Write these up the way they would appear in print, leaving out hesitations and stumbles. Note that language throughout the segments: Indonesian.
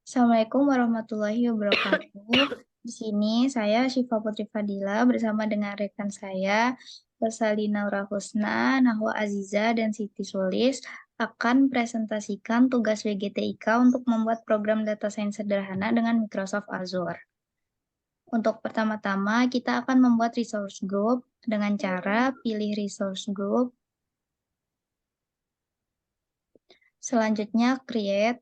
Assalamualaikum warahmatullahi wabarakatuh. Di sini saya Syifa Putri Fadila bersama dengan rekan saya Rosalina Husna, Nahwa Aziza, dan Siti Sulis akan presentasikan tugas WGTIK untuk membuat program data science sederhana dengan Microsoft Azure. Untuk pertama-tama, kita akan membuat resource group dengan cara pilih resource group. Selanjutnya, create.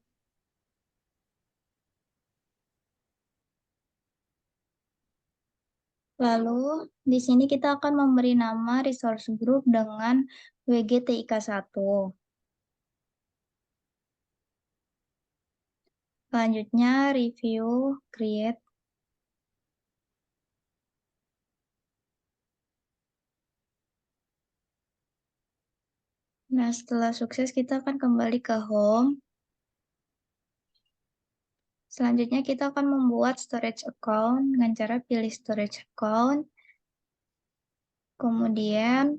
Lalu, di sini kita akan memberi nama resource group dengan WGTIK1. Selanjutnya, review, create. Nah, setelah sukses, kita akan kembali ke home. Selanjutnya, kita akan membuat storage account dengan cara pilih storage account. Kemudian,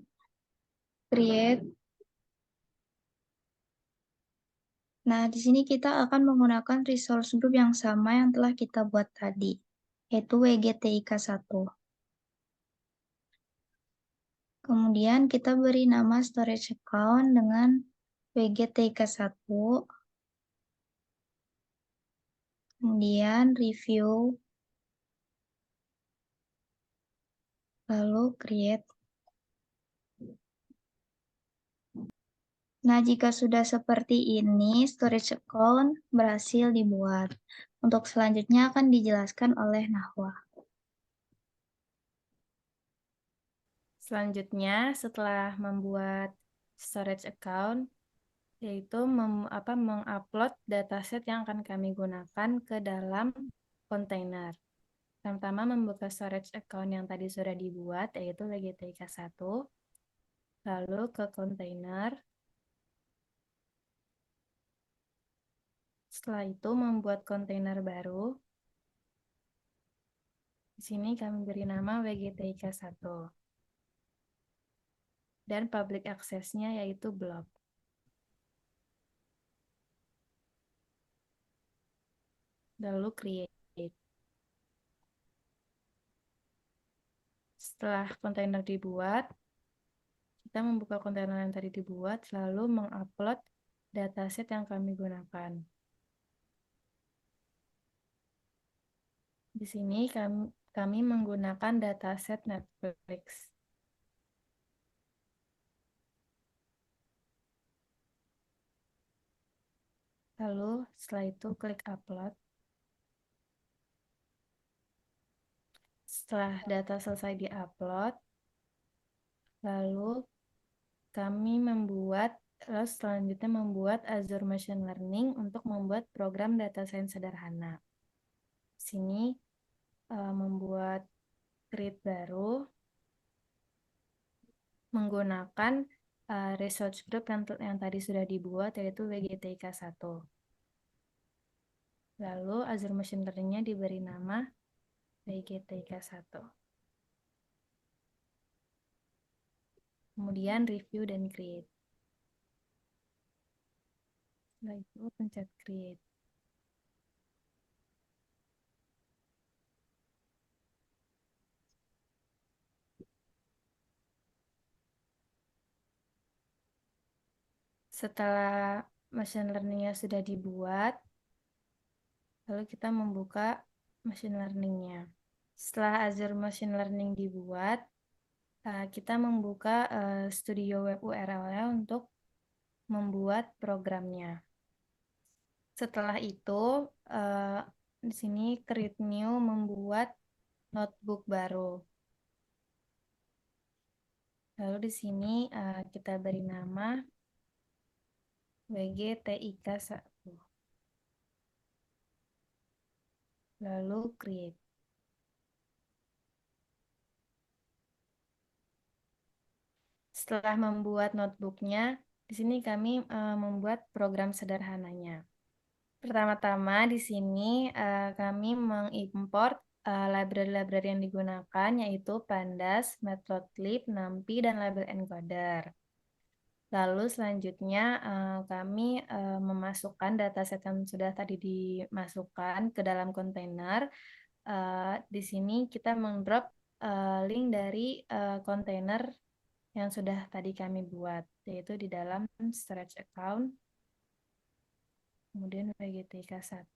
create. Nah, di sini kita akan menggunakan resource group yang sama yang telah kita buat tadi, yaitu WGTIK1. Kemudian kita beri nama storage account dengan WGTIK1. Kemudian review. Lalu create. Nah, jika sudah seperti ini, storage account berhasil dibuat. Untuk selanjutnya akan dijelaskan oleh Nahwa. Selanjutnya, setelah membuat storage account, yaitu mengupload dataset yang akan kami gunakan ke dalam kontainer. Pertama, membuka storage account yang tadi sudah dibuat, yaitu WGTIK1, lalu ke kontainer. Setelah itu, membuat kontainer baru. Di sini kami beri nama WGTIK1. Dan public access-nya yaitu blob. Lalu create. Setelah kontainer dibuat, kita membuka kontainer yang tadi dibuat, lalu mengupload dataset yang kami gunakan. Di sini kami menggunakan dataset Netflix. Lalu setelah itu klik upload. Setelah data selesai diupload, lalu kami selanjutnya membuat Azure Machine Learning untuk membuat program data science sederhana. Di sini membuat create baru menggunakan research group yang tadi sudah dibuat, yaitu WGTIK1. Lalu Azure Machine Learning-nya diberi nama WGTIK1. Kemudian review dan create. Setelah itu pencet create. Setelah machine learning-nya sudah dibuat, lalu kita membuka machine learning-nya. Setelah Azure Machine Learning dibuat, kita membuka Studio Web URL-nya untuk membuat programnya. Setelah itu, di sini create new membuat notebook baru. Lalu di sini kita beri nama WGTIK1. Lalu create. Setelah membuat notebooknya, di sini kami membuat program sederhananya. Pertama-tama di sini kami mengimport library-library yang digunakan, yaitu Pandas, Matplotlib, NumPy, dan Label Encoder. Lalu selanjutnya kami memasukkan dataset yang sudah tadi dimasukkan ke dalam kontainer. Di sini kita mengdrop link dari kontainer yang sudah tadi kami buat, yaitu di dalam storage account, kemudian WGTK1.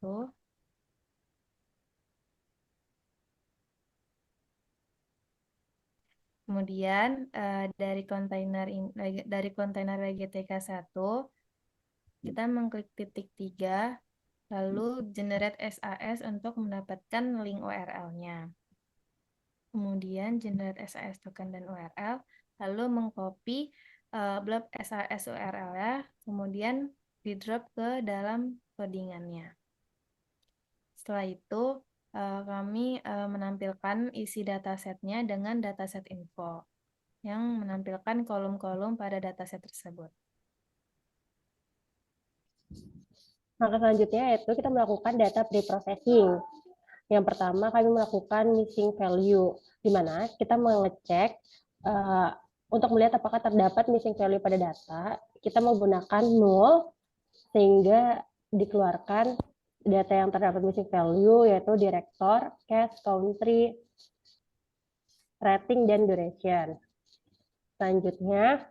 Kemudian dari kontainer WGTK1 kita mengklik titik 3, lalu generate SAS untuk mendapatkan link URL-nya. Kemudian generate SAS token dan URL, lalu mengcopy blob SAS URL-nya, kemudian di drop ke dalam codingannya. Setelah itu kami menampilkan isi datasetnya dengan dataset info yang menampilkan kolom-kolom pada dataset tersebut. Maka selanjutnya yaitu kita melakukan data pre-processing. Yang pertama kami melakukan missing value, di mana kita mengecek untuk melihat apakah terdapat missing value pada data. Kita menggunakan null sehingga dikeluarkan data yang terdapat missing value, yaitu director, cache, country, rating, dan duration. Selanjutnya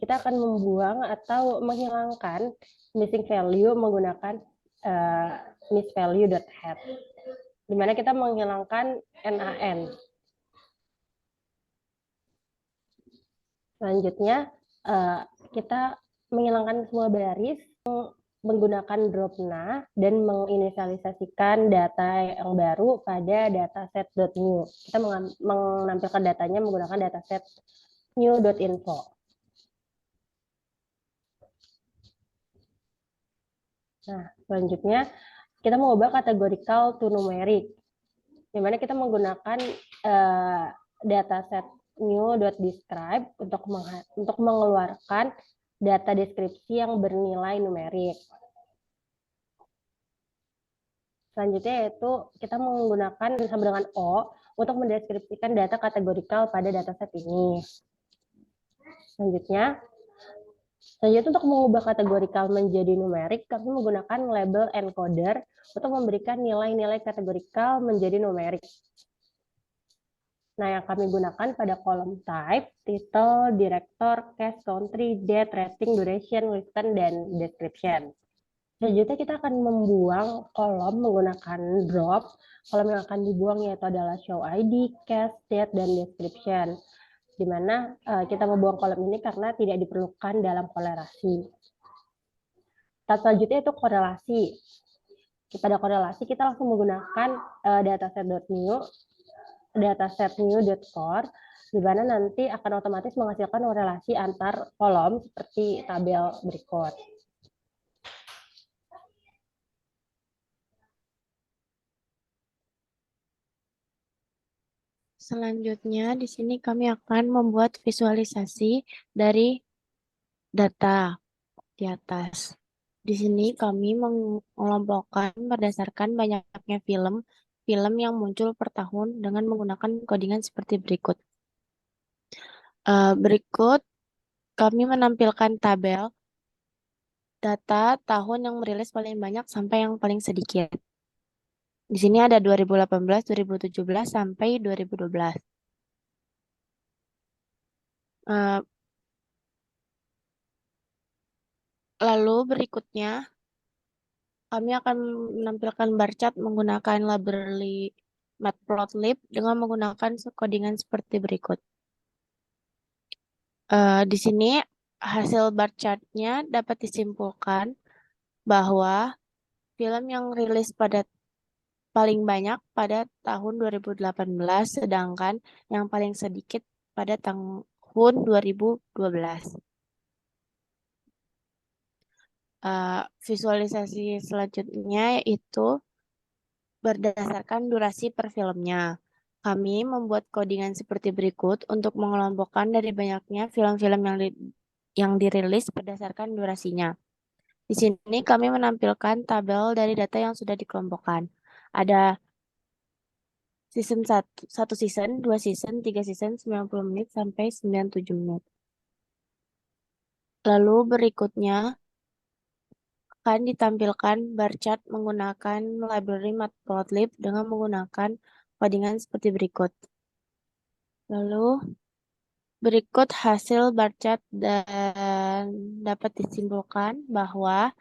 kita akan membuang atau menghilangkan missing value menggunakan missValue.head, di mana kita menghilangkan NaN. Selanjutnya kita menghilangkan semua baris menggunakan dropna dan menginisialisasikan data yang baru pada dataset.new. Kita menampilkan datanya menggunakan dataset new.info. Nah, selanjutnya kita mengubah categorical to numeric, di mana kita menggunakan dataset new.describe untuk mengeluarkan data deskripsi yang bernilai numerik. Selanjutnya yaitu kita menggunakan sama dengan O untuk mendeskripsikan data kategorikal pada dataset ini. Selanjutnya untuk mengubah kategorikal menjadi numerik, kami menggunakan label encoder untuk memberikan nilai-nilai kategorikal menjadi numerik. Nah, yang kami gunakan pada kolom type, title, director, cache, country, date, rating, duration, listen, dan description. Selanjutnya kita akan membuang kolom menggunakan drop. Kolom yang akan dibuang yaitu adalah show ID, cache, date, dan description. Di mana kita membuang kolom ini karena tidak diperlukan dalam kolerasi. Tahap selanjutnya itu korelasi. Pada korelasi kita langsung menggunakan dataset new.core, di mana nanti akan otomatis menghasilkan korelasi antar kolom seperti tabel berikut. Selanjutnya, di sini kami akan membuat visualisasi dari data di atas. Di sini kami mengelompokkan berdasarkan banyaknya film yang muncul per tahun dengan menggunakan codingan seperti berikut. Berikut kami menampilkan tabel data tahun yang merilis paling banyak sampai yang paling sedikit. Di sini ada 2018, 2017, sampai 2012. Lalu berikutnya, kami akan menampilkan bar chart menggunakan library matplotlib dengan menggunakan codingan seperti berikut. Di sini hasil bar chart-nya dapat disimpulkan bahwa film yang rilis pada paling banyak pada tahun 2018, sedangkan yang paling sedikit pada tahun 2012. Visualisasi selanjutnya yaitu berdasarkan durasi per filmnya. Kami membuat codingan seperti berikut untuk mengelompokkan dari banyaknya film-film yang dirilis berdasarkan durasinya. Di sini kami menampilkan tabel dari data yang sudah dikelompokkan. Ada season 1 season, 2 season, 3 season, 90 menit sampai 97 menit. Lalu berikutnya akan ditampilkan bar chart menggunakan library Matplotlib dengan menggunakan codingan seperti berikut. Lalu berikut hasil bar chart dan dapat disimpulkan bahwa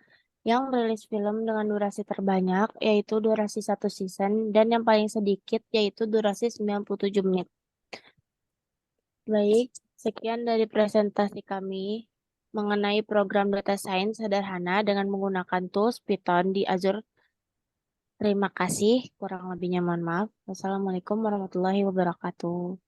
yang rilis film dengan durasi terbanyak yaitu durasi 1 season dan yang paling sedikit yaitu durasi 97 menit. Baik, sekian dari presentasi kami mengenai program data science sederhana dengan menggunakan tools Python di Azure. Terima kasih, kurang lebihnya mohon maaf. Wassalamualaikum warahmatullahi wabarakatuh.